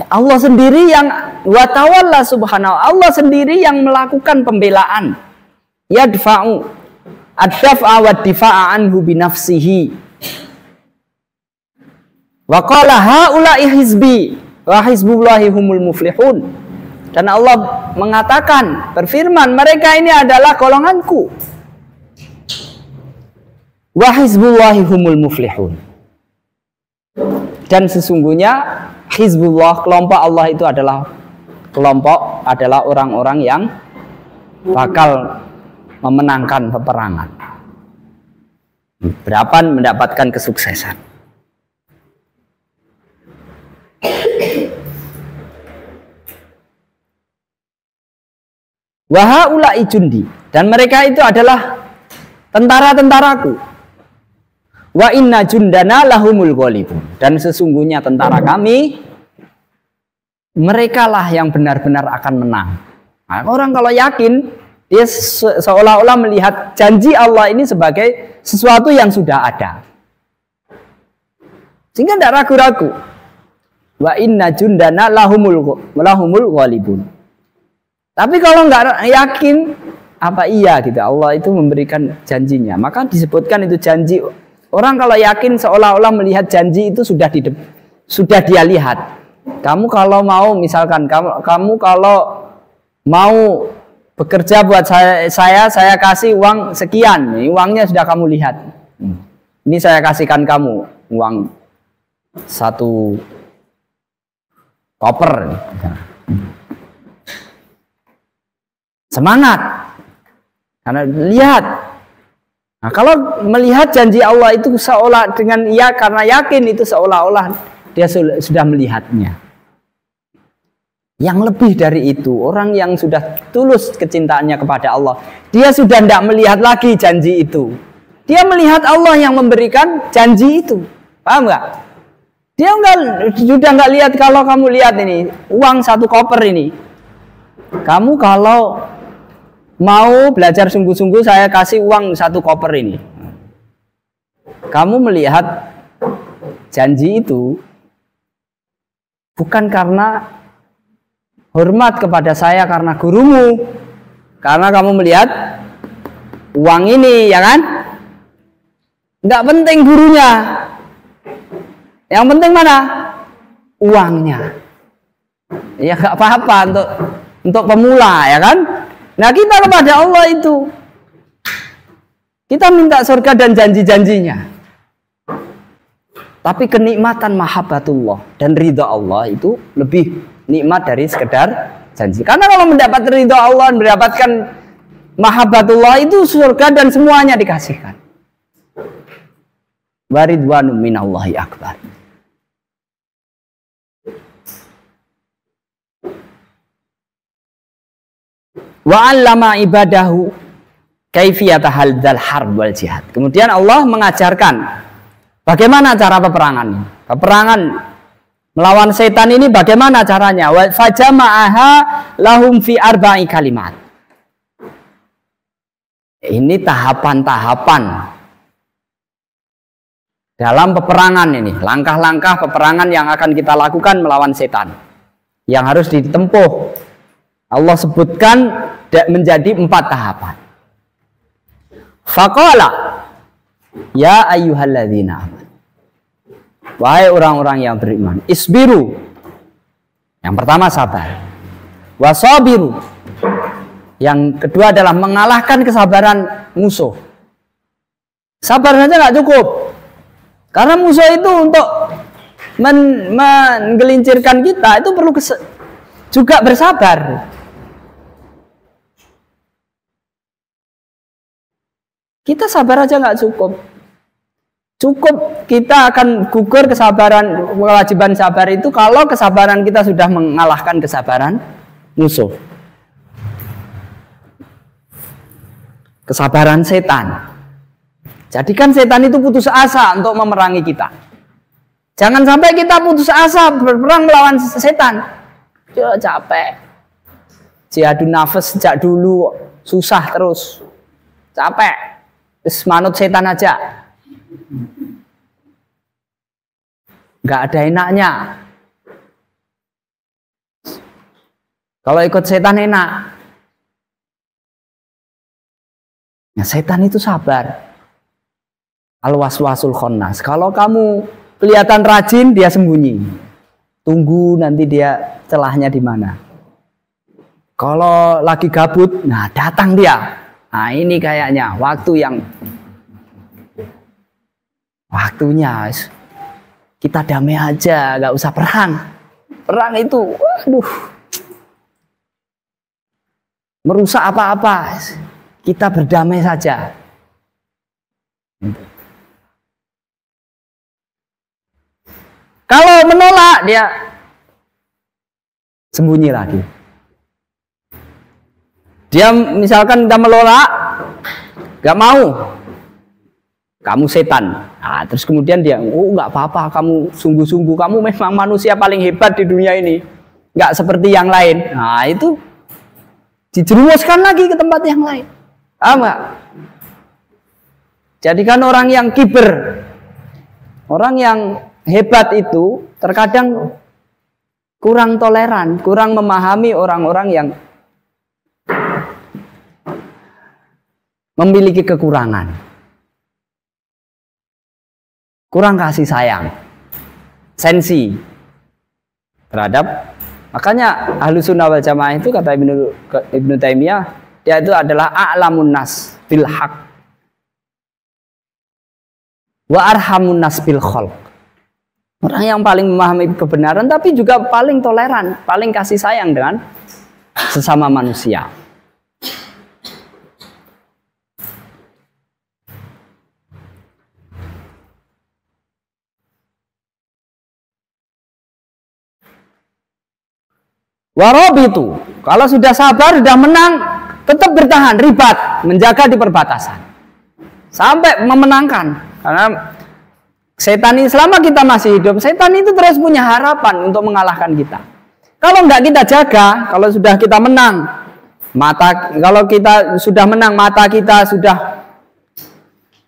Allah sendiri yang wa tawalla subhanahu, Allah sendiri yang melakukan pembelaan. Yadfa'u ad-daf'a wa difa'a anhu binafsihi. Wa qala haula'i hizbi wa hizbullahi humul muflihun. Dan Allah mengatakan, berfirman, mereka ini adalah golonganku. Wa hizbullahi humul muflihun. Dan sesungguhnya Hizbullah, kelompok Allah itu adalah orang-orang yang bakal memenangkan peperangan. Berapa mendapatkan kesuksesan. Wa haula'i jundi, dan mereka itu adalah tentara-tentaraku. Wa inna jundana lahumul ghalibun, dan sesungguhnya tentara kami, mereka lah yang benar-benar akan menang. Nah, orang kalau yakin, dia seolah-olah melihat janji Allah ini sebagai sesuatu yang sudah ada, sehingga tidak ragu-ragu. Wa inna jundana lahumul ghalibun. Tapi kalau nggak yakin, apa iya gitu Allah itu memberikan janjinya? Maka disebutkan itu janji. Orang kalau yakin seolah-olah melihat janji itu sudah dia lihat. Kamu kalau mau, misalkan kamu kalau mau bekerja buat saya kasih uang sekian. Ini uangnya sudah kamu lihat. Ini saya kasihkan kamu uang 1 koper. Semangat, karena lihat. Nah, kalau melihat janji Allah itu seolah dengan karena yakin itu seolah-olah dia sudah melihatnya. Yang lebih dari itu, orang yang sudah tulus kecintaannya kepada Allah, dia sudah tidak melihat lagi janji itu. Dia melihat Allah yang memberikan janji itu. Paham nggak? Dia sudah nggak lihat. Kalau kamu lihat ini uang 1 koper ini, kamu kalau mau belajar sungguh-sungguh saya kasih uang 1 koper ini. Kamu melihat janji itu bukan karena hormat kepada saya karena gurumu, karena kamu melihat uang ini, ya kan? Nggak penting gurunya, yang penting mana? Uangnya. Ya nggak apa-apa untuk pemula, ya kan? Nah, kita kepada Allah itu, kita minta surga dan janji-janjinya. Tapi kenikmatan mahabbatullah dan ridha Allah itu lebih nikmat dari sekedar janji. Karena kalau mendapat ridha Allah, mendapatkan mahabbatullah itu surga dan semuanya dikasihkan. Wa ridwanu minallahi akbar. Wa 'allama ibadahu kaifiyata hadzal harb wal jihad. Kemudian Allah mengajarkan bagaimana cara peperangan. Peperangan melawan setan ini bagaimana caranya? Wa fajama'aha lahum fi arba'i kalimat. Ini tahapan-tahapan dalam peperangan ini, langkah-langkah peperangan yang akan kita lakukan melawan setan yang harus ditempuh. Allah sebutkan menjadi 4 tahapan. Faqala ya ayyuhalladzina amanu, wahai orang-orang yang beriman, isbiru, yang pertama sabar, wasabiru, yang kedua adalah mengalahkan kesabaran musuh. Sabar saja nggak cukup, karena musuh itu untuk menggelincirkan kita itu perlu juga bersabar. Kita sabar aja nggak cukup. Cukup kita akan gugur kesabaran, kewajiban sabar itu kalau kesabaran kita sudah mengalahkan kesabaran musuh. Kesabaran setan. Jadikan setan itu putus asa untuk memerangi kita. Jangan sampai kita putus asa berperang melawan setan. Capek. Jihadun nafas sejak dulu susah terus. Capek. Terus manut setan aja. Nggak ada enaknya. Kalau ikut setan enak. Nah, setan itu sabar. Al-waswasul khannas. Kalau kamu kelihatan rajin, dia sembunyi. Tunggu nanti dia celahnya di mana. Kalau lagi gabut, nah datang dia. Nah ini kayaknya waktunya kita damai aja, nggak usah perang. Perang itu, waduh, merusak apa-apa. Kita berdamai saja. Kalau menolak, dia sembunyi lagi. Dia misalkan udah menolak, nggak mau. Kamu setan. Nah, terus kemudian dia, nggak apa-apa, kamu sungguh-sungguh, kamu memang manusia paling hebat di dunia ini, nggak seperti yang lain. Nah itu dijerumuskan lagi ke tempat yang lain. Paham nggak? Jadikan orang yang kiber, orang yang hebat itu terkadang kurang toleran, kurang memahami orang-orang yang memiliki kekurangan, kurang kasih sayang, sensi terhadap. Makanya Ahlus Sunnah wal Jamaah itu kata Ibnu Taimiyah, dia itu adalah a'lamun nas bil haq wa arhamun nas bil khalq. Orang yang paling memahami kebenaran tapi juga paling toleran, paling kasih sayang dengan sesama manusia. Warabitu, kalau sudah sabar, sudah menang, tetap bertahan, ribat, menjaga di perbatasan sampai memenangkan. Karena setan ini, selama kita masih hidup, setan itu terus punya harapan untuk mengalahkan kita. Kalau enggak kita jaga, kalau sudah kita menang, kalau kita sudah menang, mata kita sudah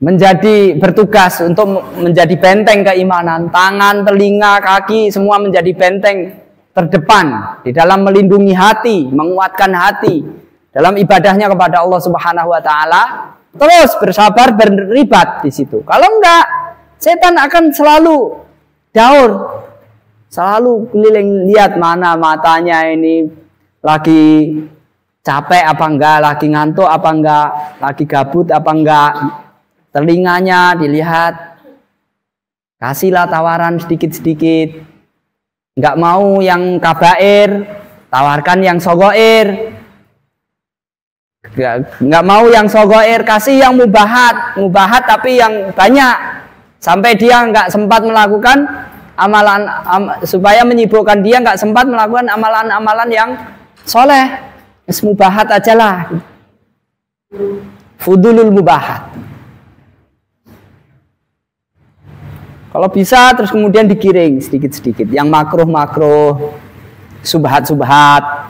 menjadi bertugas untuk menjadi benteng keimanan, tangan, telinga, kaki, semua menjadi benteng terdepan di dalam melindungi hati, menguatkan hati dalam ibadahnya kepada Allah Subhanahu wa taala. Terus bersabar, berribat di situ. Kalau enggak, setan akan selalu daur, selalu keliling, lihat mana matanya ini lagi capek apa enggak, lagi ngantuk apa enggak, lagi gabut apa enggak. Telinganya dilihat, kasihlah tawaran sedikit-sedikit. Nggak mau yang kabair, tawarkan yang sogoir. Nggak mau yang sogoir, kasih yang mubahat tapi yang banyak, sampai dia nggak sempat melakukan amalan, supaya menyibukkan dia nggak sempat melakukan amalan-amalan yang soleh. Mubahat aja lah, fudulul mubahat. Kalau bisa terus kemudian digiring sedikit-sedikit, yang makruh-makruh, subhat-subhat,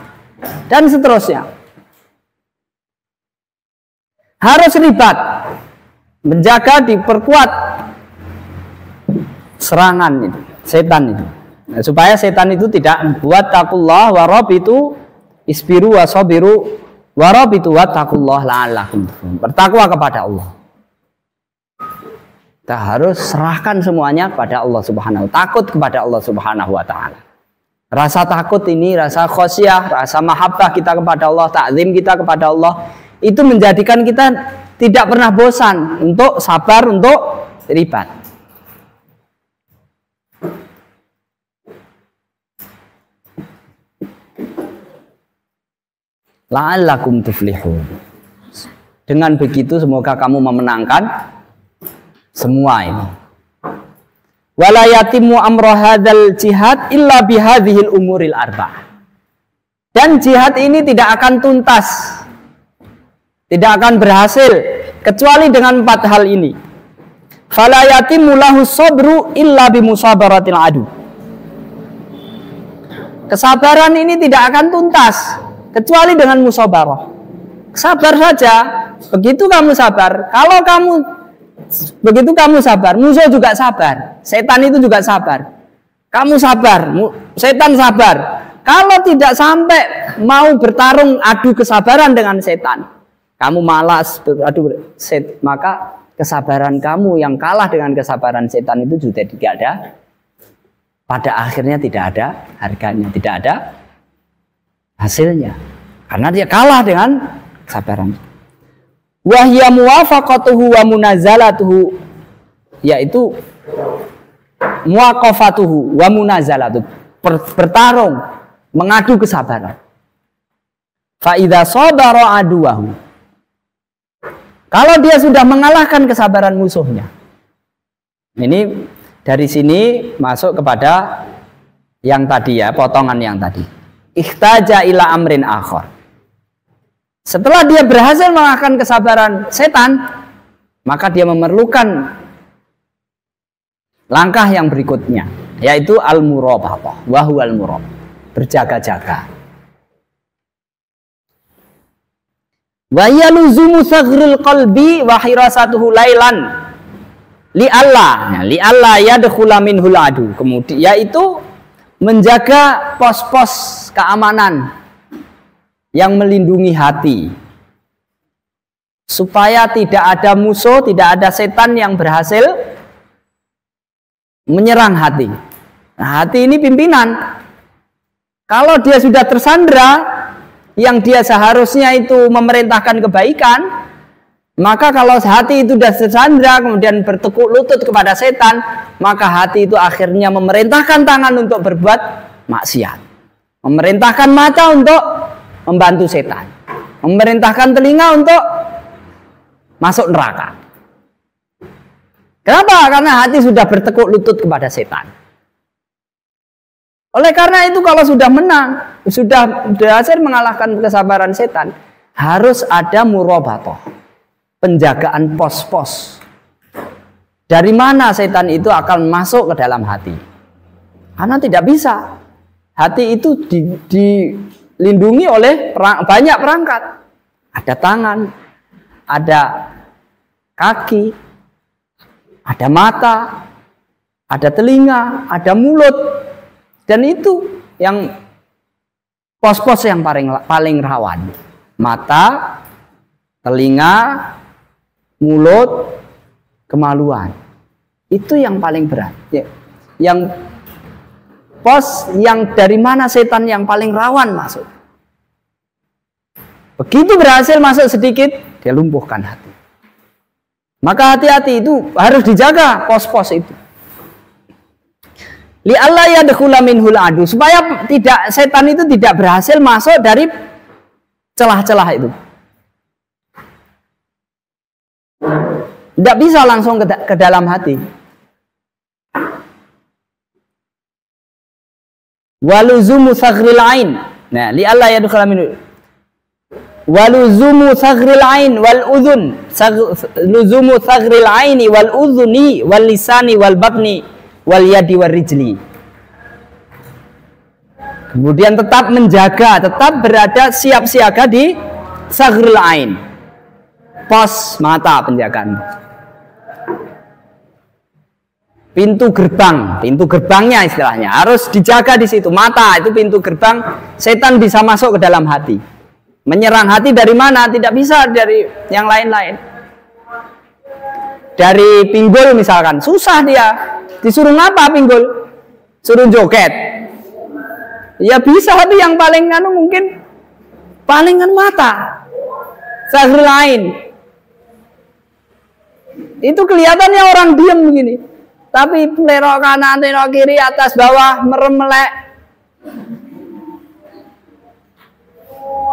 dan seterusnya. Harus ribat, menjaga, diperkuat serangan itu, setan itu. Nah, supaya setan itu tidak membuat takullah warabitu isbiru wasobiru warabitu wattakullah la'allakum tuflihun. Bertakwa kepada Allah. Kita harus serahkan semuanya kepada Allah Subhanahu wa ta'ala, takut kepada Allah Subhanahu wa ta'ala. Rasa takut ini, rasa khosyah, rasa mahabbah kita kepada Allah, ta'zim kita kepada Allah, itu menjadikan kita tidak pernah bosan untuk sabar, untuk ribat. la'allakum tuflihun. Dengan begitu semoga kamu memenangkan semua ini. Wala yatimu amra hadzal jihad illa bihadhil umuril arba'ah. Dan jihad ini tidak akan tuntas, tidak akan berhasil kecuali dengan 4 hal ini. Fala yatimu lahu sabru illa bimusabaratil adu. Kesabaran ini tidak akan tuntas kecuali dengan musabarah. Sabar saja. Begitu kamu sabar, begitu kamu sabar, musuh juga sabar, setan itu juga sabar. Kamu sabar, setan sabar. Kalau tidak sampai mau bertarung adu kesabaran dengan setan, kamu malas beradu, maka kesabaran kamu yang kalah dengan kesabaran setan itu juga tidak ada. Pada akhirnya tidak ada harganya, tidak ada hasilnya, karena dia kalah dengan kesabaran. Wahya muwafaqatuhu wa munazalatuhu, yaitu muwaqafatuhu wa munazalatuhu, bertarung, mengadu kesabaran. Fa idza sabara aduwahu, kalau dia sudah mengalahkan kesabaran musuhnya. Ini dari sini masuk kepada yang tadi ya, potongan yang tadi. Ihtaja ila amrin akhar. Setelah dia berhasil mengalahkan kesabaran setan, maka dia memerlukan langkah yang berikutnya, yaitu al-murabah, wa huwa al-murabah, berjaga-jaga. Wa yaluzumu saghril qalbi wa hirasatuhu lailan li Allah yadkhula minhul adu. Kemudian yaitu menjaga pos-pos keamanan yang melindungi hati, supaya tidak ada musuh, tidak ada setan yang berhasil menyerang hati. Nah, hati ini pimpinan. Kalau dia sudah tersandra, yang dia seharusnya itu memerintahkan kebaikan, maka kalau hati itu sudah tersandra kemudian bertekuk lutut kepada setan, maka hati itu akhirnya memerintahkan tangan untuk berbuat maksiat, memerintahkan mata untuk membantu setan, memerintahkan telinga untuk masuk neraka. Kenapa? Karena hati sudah bertekuk lutut kepada setan. Oleh karena itu, kalau sudah menang, sudah berhasil mengalahkan kesabaran setan, harus ada murabatoh, penjagaan pos-pos. Dari mana setan itu akan masuk ke dalam hati? Karena tidak bisa. Hati itu dilindungi oleh banyak perangkat. Ada tangan, ada kaki, ada mata, ada telinga, ada mulut. Dan itu yang pos-pos yang paling rawan. Mata, telinga, mulut, kemaluan. Itu yang paling berat. Yang pos yang dari mana setan yang paling rawan masuk. Begitu berhasil masuk sedikit, dia lumpuhkan hati. Maka hati-hati itu harus dijaga pos-pos itu. Li Allah yadkhula minhul adu, supaya setan itu tidak berhasil masuk dari celah-celah itu. Tidak bisa langsung ke dalam hati. Waluzumu saghril ain. Nah, li Allah yadkhula minhul. Waluzumu saghril ain wal udhun. Luzumu saghril aini wal udhuni wal lisani wal batni wal yadi wal rijli. Kemudian tetap menjaga, tetap berada siap siaga di saghril ain, pos mata, penjagaan pintu gerbangnya istilahnya harus dijaga di situ. Mata itu pintu gerbang, setan bisa masuk ke dalam hati. Menyerang hati dari mana? Tidak bisa dari yang lain-lain. Dari pinggul misalkan, susah dia. Disuruh ngapa pinggul? Suruh joget. Ya bisa, tapi yang paling mungkin palingan mata. Saghril ain. Itu kelihatannya orang diam begini. Tapi pelorok kanan, pelorok kiri, atas bawah, merem melek.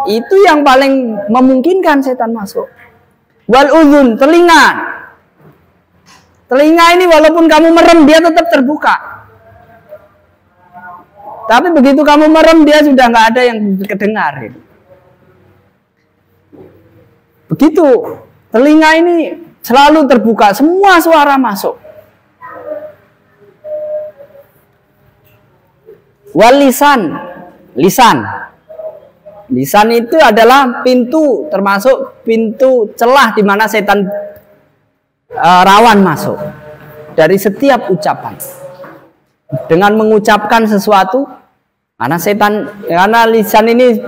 Itu yang paling memungkinkan setan masuk. Wal udhun, telinga. Telinga ini walaupun kamu merem dia tetap terbuka. Tapi begitu kamu merem dia sudah nggak ada yang kedengar. Begitu, telinga ini selalu terbuka, semua suara masuk. Wal lisan, lisan. Lisan itu adalah pintu, termasuk pintu celah di mana setan rawan masuk. Dari setiap ucapan. Dengan mengucapkan sesuatu, karena lisan ini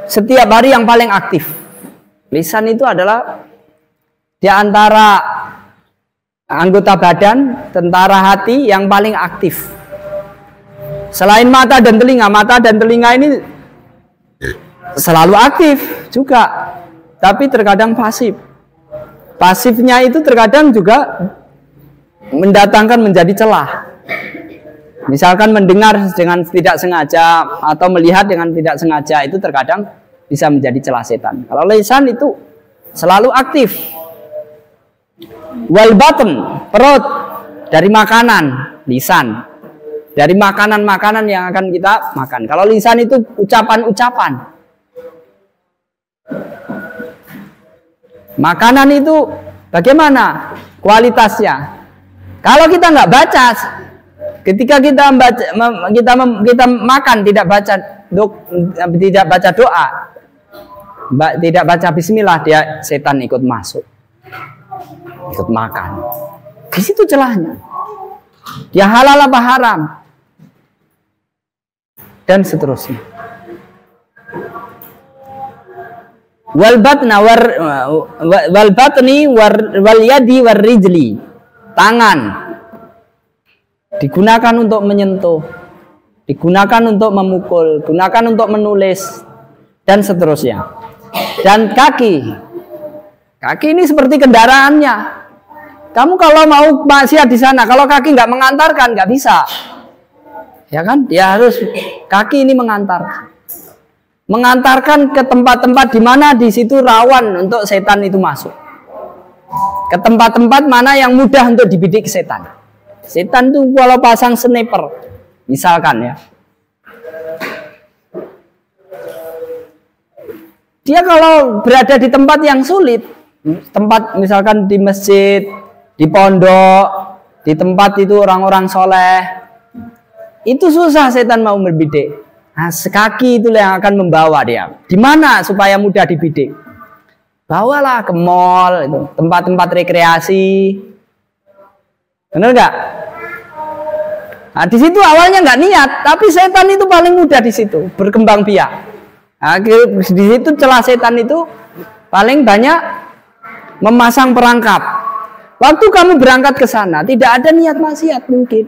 setiap hari yang paling aktif. Lisan itu adalah di antara anggota badan, tentara hati yang paling aktif. Selain mata dan telinga ini selalu aktif juga, tapi terkadang pasif. Pasifnya itu terkadang juga mendatangkan menjadi celah. Misalkan mendengar dengan tidak sengaja atau melihat dengan tidak sengaja, itu terkadang bisa menjadi celah setan. Kalau lisan itu selalu aktif. Wal batn, perut, dari makanan, lisan. Dari makanan-makanan yang akan kita makan. Kalau lisan itu ucapan-ucapan. Makanan itu bagaimana kualitasnya? Kalau kita nggak baca, ketika kita makan tidak baca doa, tidak baca bismillah, dia setan ikut masuk, ikut makan. Di situ celahnya. Dia halal apa haram, dan seterusnya. Wal batni wal yadi war rijli, tangan digunakan untuk menyentuh, digunakan untuk memukul, digunakan untuk menulis, dan seterusnya. Dan kaki ini seperti kendaraannya. Kamu kalau mau maksiat di sana, kalau kaki nggak mengantarkan, nggak bisa, ya kan? Dia harus kaki ini mengantarkan ke tempat-tempat di mana di situ rawan untuk setan itu masuk. Ke tempat-tempat mana yang mudah untuk dibidik setan. Setan itu kalau pasang sniper, misalkan ya, dia kalau berada di tempat yang sulit, tempat misalkan di masjid, di pondok, di tempat itu orang-orang soleh, itu susah setan mau berbidik. Nah, kaki itulah yang akan membawa dia. Di mana supaya mudah dibidik? Bawalah ke mall, itu tempat-tempat rekreasi. Benar nggak? Nah, di situ awalnya nggak niat, tapi setan itu paling mudah di situ berkembang biak. Nah, di situ celah setan itu paling banyak memasang perangkap. Waktu kamu berangkat ke sana, tidak ada niat maksiat mungkin.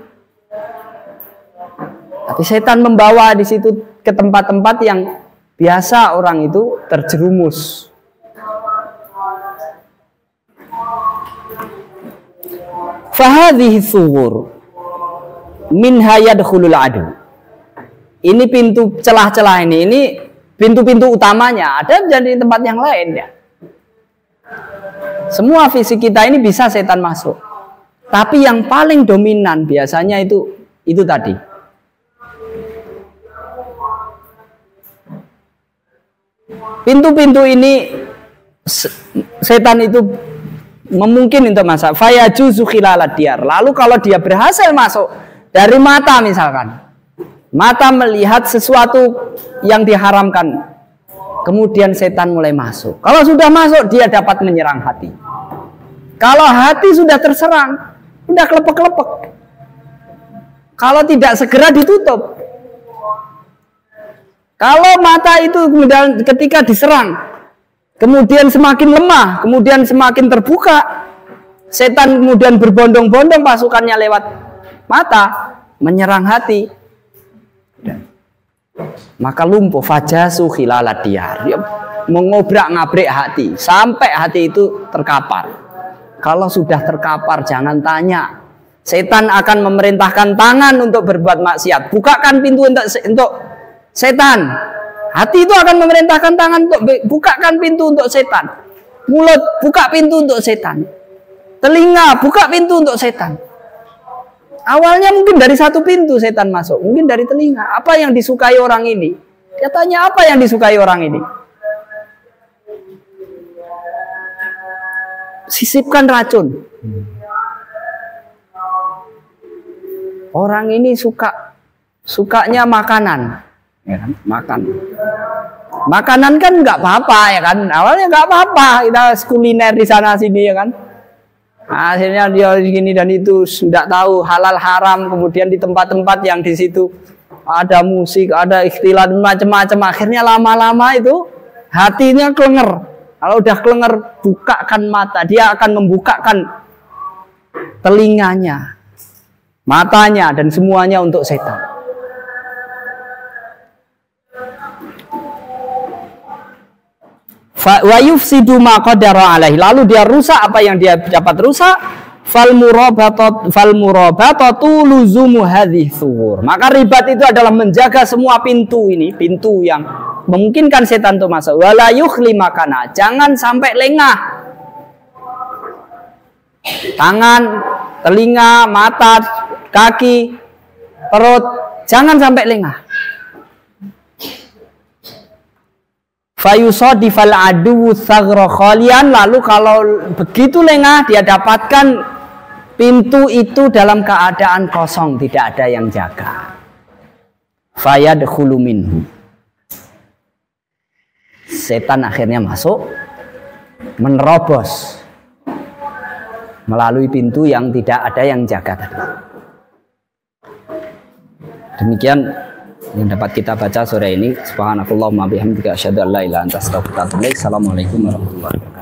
Tapi setan membawa di situ ke tempat-tempat yang biasa orang itu terjerumus. Fahadhihi thughur minha yadkhulul adu. Ini pintu celah-celah ini pintu-pintu utamanya. Ada jadi tempat yang lain ya. Semua fisik kita ini bisa setan masuk. Tapi yang paling dominan biasanya itu tadi. Pintu-pintu ini setan itu memungkinkan untuk masuk. Fayajuzu khilalad diyar. Lalu kalau dia berhasil masuk dari mata misalkan, mata melihat sesuatu yang diharamkan, kemudian setan mulai masuk. Kalau sudah masuk, dia dapat menyerang hati. Kalau hati sudah terserang, sudah kelepek-kelepek. Kalau tidak segera ditutup. Kalau mata itu kemudian ketika diserang, kemudian semakin lemah, kemudian semakin terbuka, setan kemudian berbondong-bondong pasukannya lewat mata, menyerang hati, maka lumpuh fajasu khilalad diyar. Dia mengobrak-ngabrik hati sampai hati itu terkapar. Kalau sudah terkapar, jangan tanya, setan akan memerintahkan tangan untuk berbuat maksiat. Bukakan pintu untuk setan. Hati itu akan memerintahkan tangan untuk bukakan pintu untuk setan. Mulut, buka pintu untuk setan. Telinga, buka pintu untuk setan. Awalnya mungkin dari satu pintu setan masuk, mungkin dari telinga. Apa yang disukai orang ini? Dia tanya, apa yang disukai orang ini? Sisipkan racun. Orang ini sukanya makanan, ya kan? Makanan kan nggak apa-apa ya kan, awalnya nggak apa-apa, kita kuliner di sana sini ya kan. Akhirnya dia gini dan itu sudah tahu halal haram, kemudian di tempat-tempat yang di situ ada musik, ada ikhtilat macam-macam, akhirnya lama-lama itu hatinya kelenger. Kalau udah kelenger, bukakan mata, dia akan membukakan telinganya, matanya, dan semuanya untuk setan. Wa yufsidu ma qadara alaihi, lalu dia rusak apa yang dia dapat rusak. Fal murabatatu luzumu hadhihi thuwur. Maka ribat itu adalah menjaga semua pintu ini, pintu yang memungkinkan setan untuk masuk. Wala yukhli makana, jangan sampai lengah. Tangan, telinga, mata, kaki, perut, jangan sampai lengah. Fayusadifal adu tsaghra khalian, lalu kalau begitu lengah dia dapatkan pintu itu dalam keadaan kosong, tidak ada yang jaga. Fayadkhulu minhu, setan akhirnya masuk, menerobos melalui pintu yang tidak ada yang jaga tadi. Demikian yang dapat kita baca sore ini. Subhanakallahumma bihamdika asyhadu an la ilaha illa anta astaghfiruka wa atubu ilaik. Assalamualaikum warahmatullahi wabarakatuh.